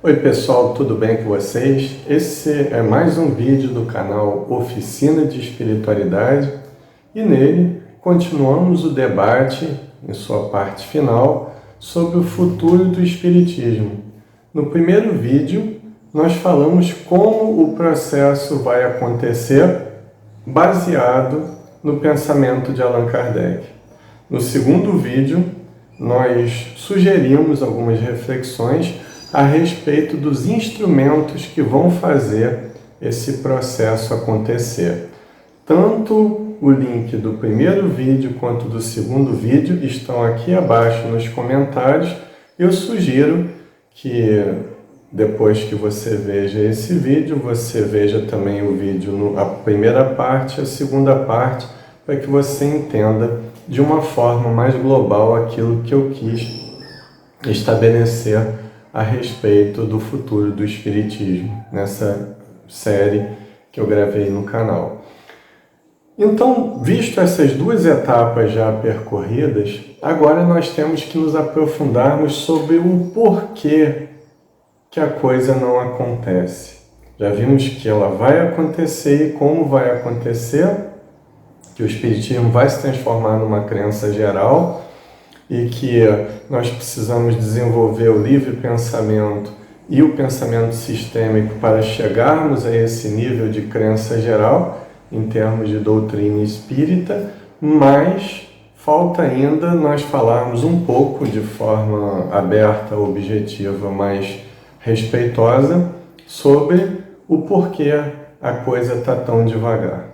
Oi pessoal, tudo bem com vocês? Esse é mais um vídeo do canal Oficina de Espiritualidade e nele continuamos o debate, em sua parte final, sobre o futuro do Espiritismo. No primeiro vídeo, nós falamos como o processo vai acontecer baseado no pensamento de Allan Kardec. No segundo vídeo, nós sugerimos algumas reflexões a respeito dos instrumentos que vão fazer esse processo acontecer. Tanto o link do primeiro vídeo quanto do segundo vídeo estão aqui abaixo nos comentários. Eu sugiro que depois que você veja esse vídeo, você veja também o vídeo, a primeira parte, a segunda parte, para que você entenda de uma forma mais global aquilo que eu quis estabelecer a respeito do futuro do Espiritismo, nessa série que eu gravei no canal. Então, visto essas duas etapas já percorridas, agora nós temos que nos aprofundarmos sobre o porquê que a coisa não acontece. Já vimos que ela vai acontecer e como vai acontecer, que o Espiritismo vai se transformar numa crença geral e que nós precisamos desenvolver o livre pensamento e o pensamento sistêmico para chegarmos a esse nível de crença geral, em termos de doutrina espírita, mas falta ainda nós falarmos um pouco de forma aberta, objetiva, mas respeitosa, sobre o porquê a coisa está tão devagar.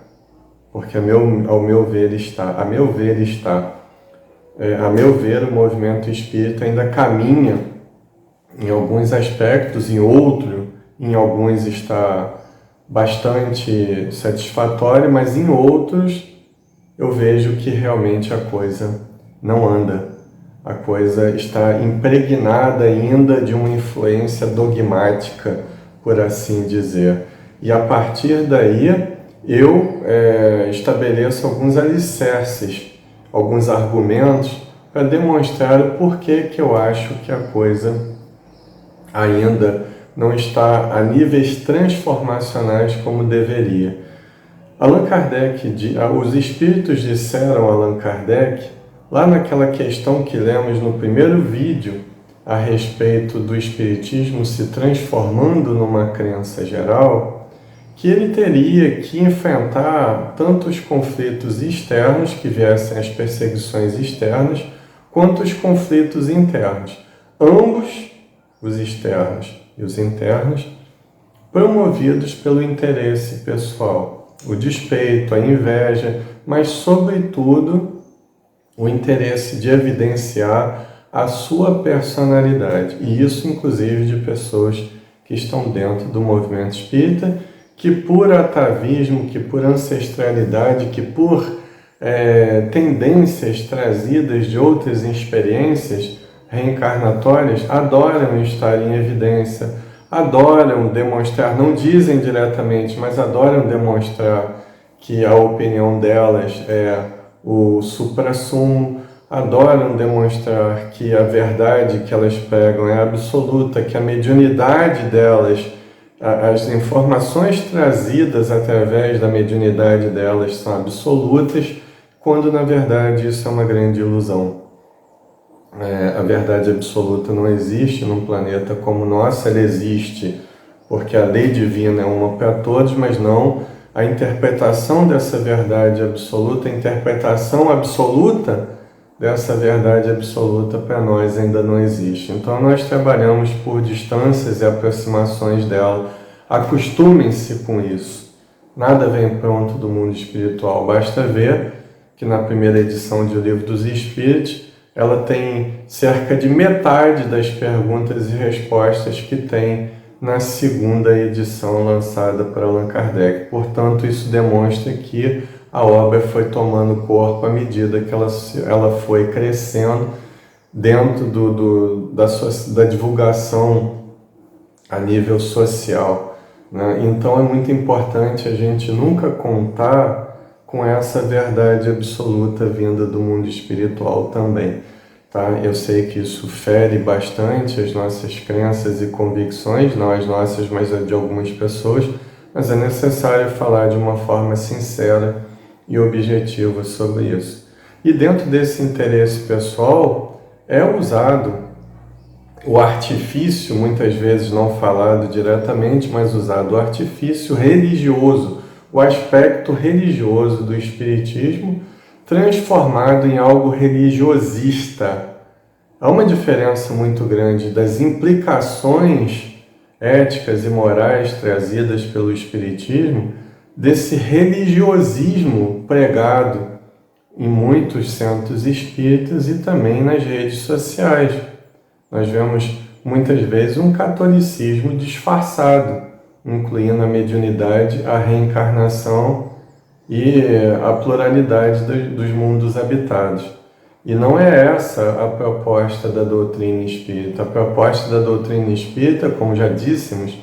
Porque a meu ver, o movimento espírita ainda caminha em alguns aspectos, em alguns está bastante satisfatório, mas em outros eu vejo que realmente a coisa não anda. A coisa está impregnada ainda de uma influência dogmática, por assim dizer. E a partir daí eu estabeleço alguns alicerces, alguns argumentos para demonstrar o porquê que eu acho que a coisa ainda não está a níveis transformacionais como deveria. Allan Kardec, os espíritos disseram a Allan Kardec, lá naquela questão que lemos no primeiro vídeo, a respeito do espiritismo se transformando numa crença geral, que ele teria que enfrentar tanto os conflitos externos, que viessem as perseguições externas, quanto os conflitos internos. Ambos, os externos e os internos, promovidos pelo interesse pessoal, o despeito, a inveja, mas, sobretudo, o interesse de evidenciar a sua personalidade. E isso, inclusive, de pessoas que estão dentro do movimento espírita, que por atavismo, que por ancestralidade, que por tendências trazidas de outras experiências reencarnatórias, adoram estar em evidência, adoram demonstrar, não dizem diretamente, mas adoram demonstrar que a opinião delas é o suprassumo, adoram demonstrar que a verdade que elas pregam é absoluta, que a mediunidade delas, as informações trazidas através da mediunidade delas são absolutas, quando na verdade isso é uma grande ilusão. A verdade absoluta não existe num planeta como o nosso. Ela existe porque a lei divina é uma para todos, mas não a interpretação dessa verdade absoluta, a interpretação absoluta dessa verdade absoluta para nós ainda não existe. Então nós trabalhamos por distâncias e aproximações dela. Acostumem-se com isso. Nada vem pronto do mundo espiritual. Basta ver que na primeira edição de O Livro dos Espíritos, ela tem cerca de metade das perguntas e respostas que tem na segunda edição lançada por Allan Kardec. Portanto, isso demonstra que a obra foi tomando corpo à medida que ela foi crescendo dentro da divulgação a nível social, né? Então é muito importante a gente nunca contar com essa verdade absoluta vinda do mundo espiritual também. tá? Eu sei que isso fere bastante as nossas crenças e convicções, não as nossas, mas as de algumas pessoas, mas é necessário falar de uma forma sincera e objetiva sobre isso. E dentro desse interesse pessoal é usado o artifício, muitas vezes não falado diretamente, mas usado o artifício religioso, o aspecto religioso do espiritismo transformado em algo religiosista. Há uma diferença muito grande das implicações éticas e morais trazidas pelo espiritismo desse religiosismo pregado em muitos centros espíritas e também nas redes sociais. Nós vemos muitas vezes um catolicismo disfarçado, incluindo a mediunidade, a reencarnação e a pluralidade dos mundos habitados. E não é essa a proposta da doutrina espírita. A proposta da doutrina espírita, como já dissemos,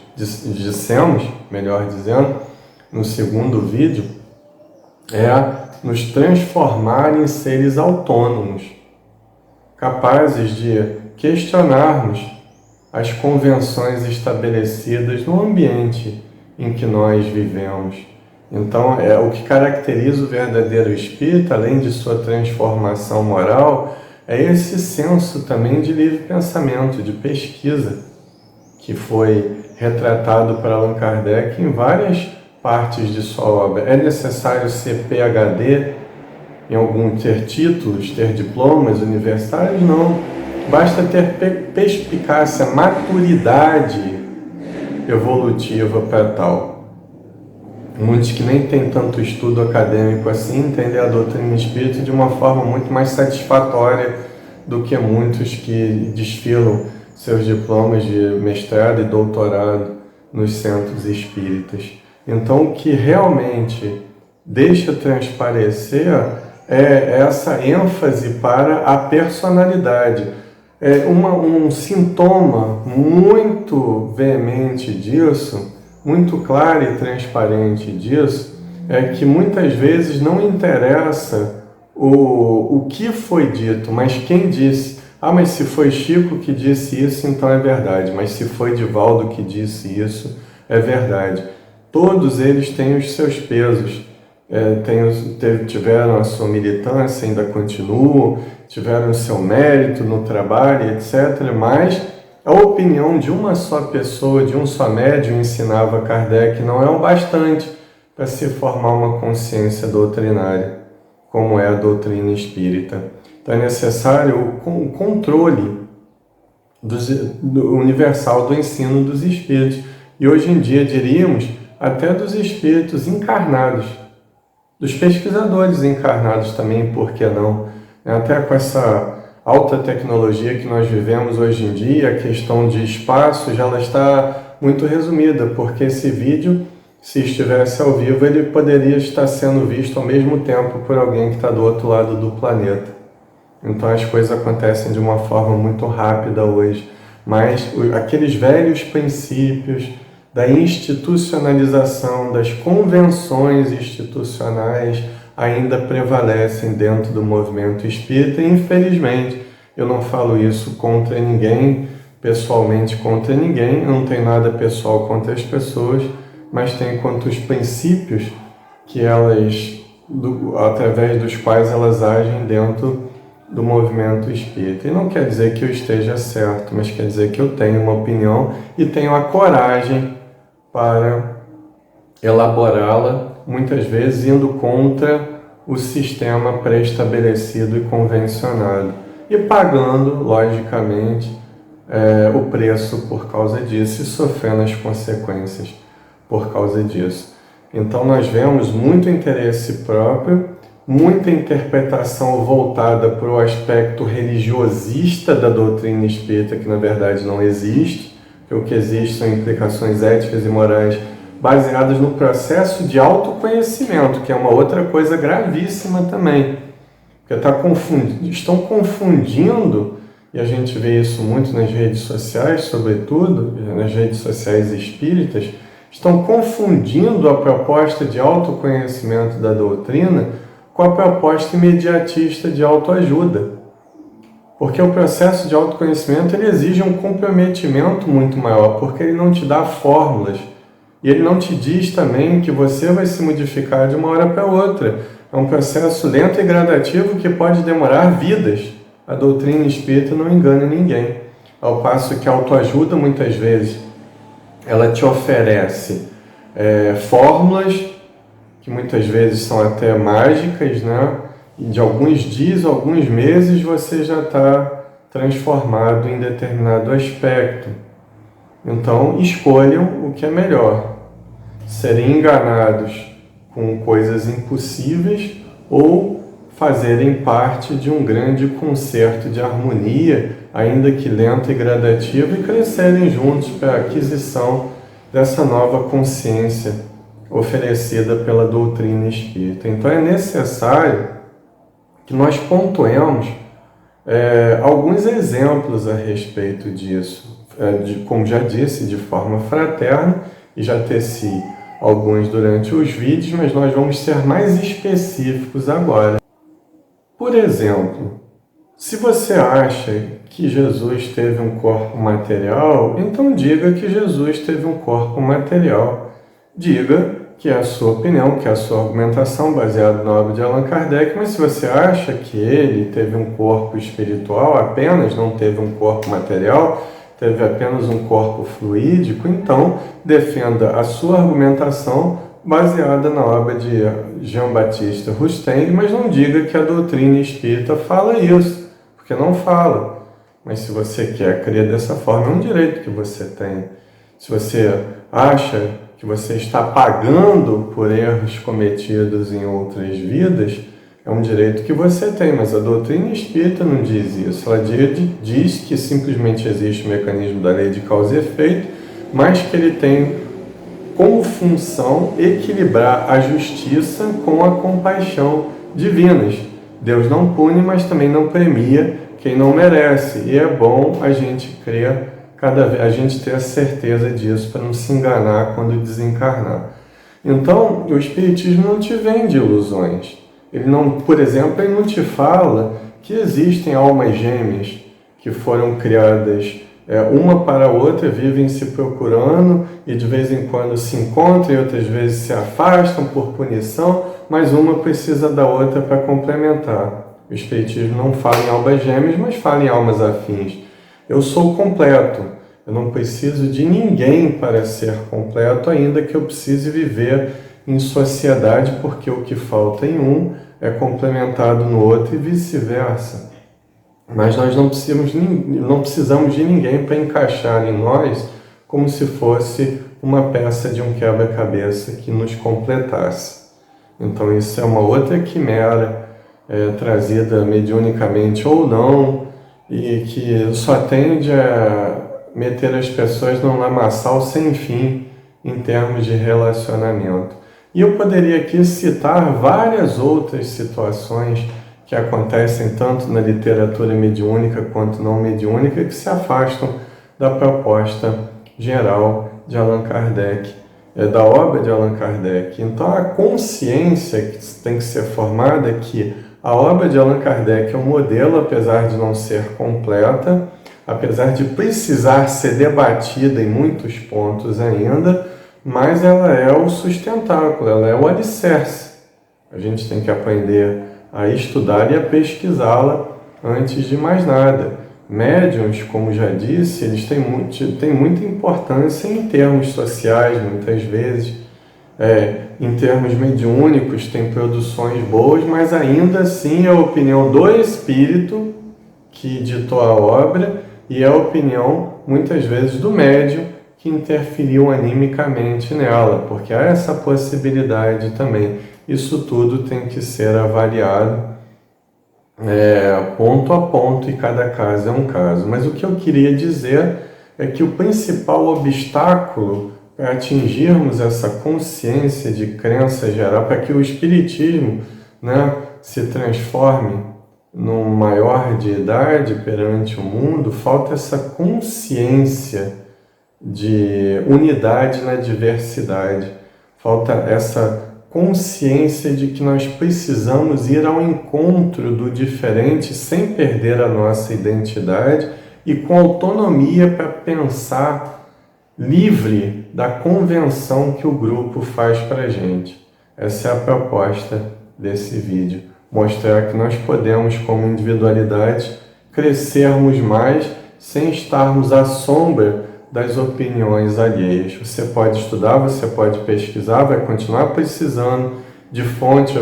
melhor dizendo, no segundo vídeo, é nos transformar em seres autônomos, capazes de questionarmos as convenções estabelecidas no ambiente em que nós vivemos. Então, o que caracteriza o verdadeiro espírita, além de sua transformação moral, é esse senso também de livre pensamento, de pesquisa, que foi retratado por Allan Kardec em várias partes de sua obra. É necessário ser PhD, ter títulos, ter diplomas universitários? Não. Basta ter perspicácia, maturidade evolutiva para tal. Muitos que nem têm tanto estudo acadêmico assim entendem a doutrina espírita de uma forma muito mais satisfatória do que muitos que desfilam seus diplomas de mestrado e doutorado nos centros espíritas. Então, o que realmente deixa transparecer é essa ênfase para a personalidade. Um sintoma muito veemente disso, muito claro e transparente disso, é que muitas vezes não interessa o que foi dito, mas quem disse. Mas se foi Chico que disse isso, então é verdade. Mas se foi Divaldo que disse isso, é verdade. Todos eles têm os seus pesos. Tiveram a sua militância, ainda continuam, tiveram o seu mérito no trabalho, etc. Mas a opinião de uma só pessoa, de um só médium, ensinava Kardec, não é o bastante para se formar uma consciência doutrinária, como é a doutrina espírita. Então é necessário o controle universal do ensino dos espíritos. E hoje em dia, diríamos, até dos espíritos encarnados, dos pesquisadores encarnados também, por que não? Até com essa alta tecnologia que nós vivemos hoje em dia, a questão de espaço já está muito resumida, porque esse vídeo, se estivesse ao vivo, ele poderia estar sendo visto ao mesmo tempo por alguém que está do outro lado do planeta. Então as coisas acontecem de uma forma muito rápida hoje, mas aqueles velhos princípios da institucionalização, das convenções institucionais ainda prevalecem dentro do movimento espírita e, infelizmente, eu não falo isso contra ninguém, pessoalmente contra ninguém, eu não tenho nada pessoal contra as pessoas, mas tem contra os princípios que através dos quais elas agem dentro do movimento espírita. E não quer dizer que eu esteja certo, mas quer dizer que eu tenho uma opinião e tenho a coragem para elaborá-la, muitas vezes indo contra o sistema pré-estabelecido e convencionado, e pagando, logicamente, o preço por causa disso e sofrendo as consequências por causa disso. Então nós vemos muito interesse próprio, muita interpretação voltada para o aspecto religiosista da doutrina espírita, que na verdade não existe, que o que existe são implicações éticas e morais baseadas no processo de autoconhecimento, que é uma outra coisa gravíssima também, porque estão confundindo, e a gente vê isso muito nas redes sociais, sobretudo nas redes sociais espíritas, estão confundindo a proposta de autoconhecimento da doutrina com a proposta imediatista de autoajuda. Porque o processo de autoconhecimento ele exige um comprometimento muito maior, porque ele não te dá fórmulas. E ele não te diz também que você vai se modificar de uma hora para outra. É um processo lento e gradativo que pode demorar vidas. A doutrina espírita não engana ninguém. Ao passo que a autoajuda, muitas vezes, ela te oferece fórmulas que muitas vezes são até mágicas, né? E de alguns dias, alguns meses, você já está transformado em determinado aspecto. Então, escolham o que é melhor. Serem enganados com coisas impossíveis ou fazerem parte de um grande concerto de harmonia, ainda que lento e gradativo, e crescerem juntos para a aquisição dessa nova consciência oferecida pela doutrina espírita. Então é necessário que nós pontuemos alguns exemplos a respeito disso, como já disse, de forma fraterna, e já teci alguns durante os vídeos, mas nós vamos ser mais específicos agora. Por exemplo, se você acha que Jesus teve um corpo material, então diga que Jesus teve um corpo material. Diga que é a sua opinião, que é a sua argumentação baseada na obra de Allan Kardec, mas se você acha que ele teve um corpo espiritual apenas, não teve um corpo material, teve apenas um corpo fluídico, então defenda a sua argumentação baseada na obra de Jean-Baptiste Rustem, mas não diga que a doutrina espírita fala isso, porque não fala. Mas se você quer crer dessa forma, é um direito que você tem. Se você acha que você está pagando por erros cometidos em outras vidas, é um direito que você tem, mas a doutrina espírita não diz isso. Ela diz que simplesmente existe o mecanismo da lei de causa e efeito, mas que ele tem como função equilibrar a justiça com a compaixão divinas. Deus não pune, mas também não premia quem não merece. E é bom a gente crer, a gente ter a certeza disso para não se enganar quando desencarnar. Então, o Espiritismo não te vende ilusões. Ele não, por exemplo, ele não te fala que existem almas gêmeas que foram criadas uma para a outra, vivem se procurando e de vez em quando se encontram e outras vezes se afastam por punição, mas uma precisa da outra para complementar. O Espiritismo não fala em almas gêmeas, mas fala em almas afins. Eu sou completo, eu não preciso de ninguém para ser completo, ainda que eu precise viver em sociedade, porque o que falta em um é complementado no outro e vice-versa. Mas nós não precisamos de ninguém para encaixar em nós como se fosse uma peça de um quebra-cabeça que nos completasse. Então isso é uma outra quimera trazida mediunicamente ou não, e que só tende a meter as pessoas num lamaçal sem fim em termos de relacionamento. E eu poderia aqui citar várias outras situações que acontecem tanto na literatura mediúnica quanto não mediúnica, que se afastam da proposta geral de Allan Kardec, da obra de Allan Kardec. Então a consciência que tem que ser formada é que a obra de Allan Kardec é um modelo, apesar de não ser completa, apesar de precisar ser debatida em muitos pontos ainda, mas ela é o sustentáculo, ela é o alicerce. A gente tem que aprender a estudar e a pesquisá-la antes de mais nada. Médiuns, como já disse, eles têm muita importância em termos sociais, muitas vezes. Em termos mediúnicos, tem produções boas, mas ainda assim é a opinião do espírito que ditou a obra e é a opinião, muitas vezes, do médium que interferiu animicamente nela, porque há essa possibilidade também. Isso tudo tem que ser avaliado ponto a ponto, e cada caso é um caso. Mas o que eu queria dizer é que o principal obstáculo para atingirmos essa consciência de crença geral, para que o Espiritismo se transforme num maior de idade perante o mundo, falta essa consciência de unidade na diversidade, falta essa consciência de que nós precisamos ir ao encontro do diferente sem perder a nossa identidade e com autonomia para pensar livre da convenção que o grupo faz para a gente. Essa é a proposta desse vídeo. Mostrar que nós podemos, como individualidade, crescermos mais sem estarmos à sombra das opiniões alheias. Você pode estudar, você pode pesquisar, vai continuar precisando de fonte,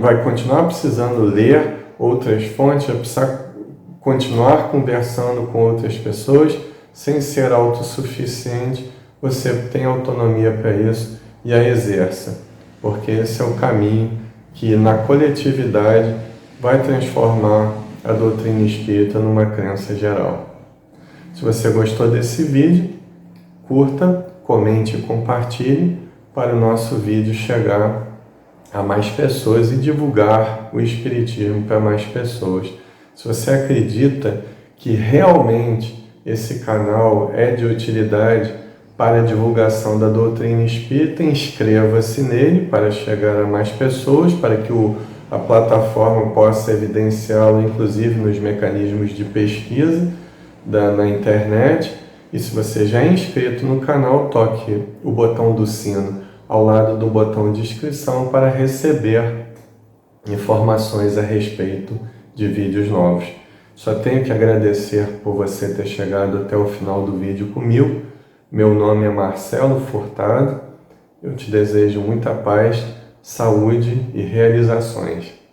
vai continuar precisando ler outras fontes, vai precisar continuar conversando com outras pessoas, sem ser autossuficiente. Você tem autonomia para isso e a exerça, porque esse é o caminho que na coletividade vai transformar a doutrina espírita numa crença geral. Se você gostou desse vídeo, curta, comente e compartilhe para o nosso vídeo chegar a mais pessoas e divulgar o Espiritismo para mais pessoas. Se você acredita que realmente esse canal é de utilidade para a divulgação da doutrina espírita, inscreva-se nele para chegar a mais pessoas, para que a plataforma possa evidenciá-lo, inclusive nos mecanismos de pesquisa na internet. E se você já é inscrito no canal, toque o botão do sino ao lado do botão de inscrição para receber informações a respeito de vídeos novos. Só tenho que agradecer por você ter chegado até o final do vídeo comigo. Meu nome é Marcelo Furtado. Eu te desejo muita paz, saúde e realizações.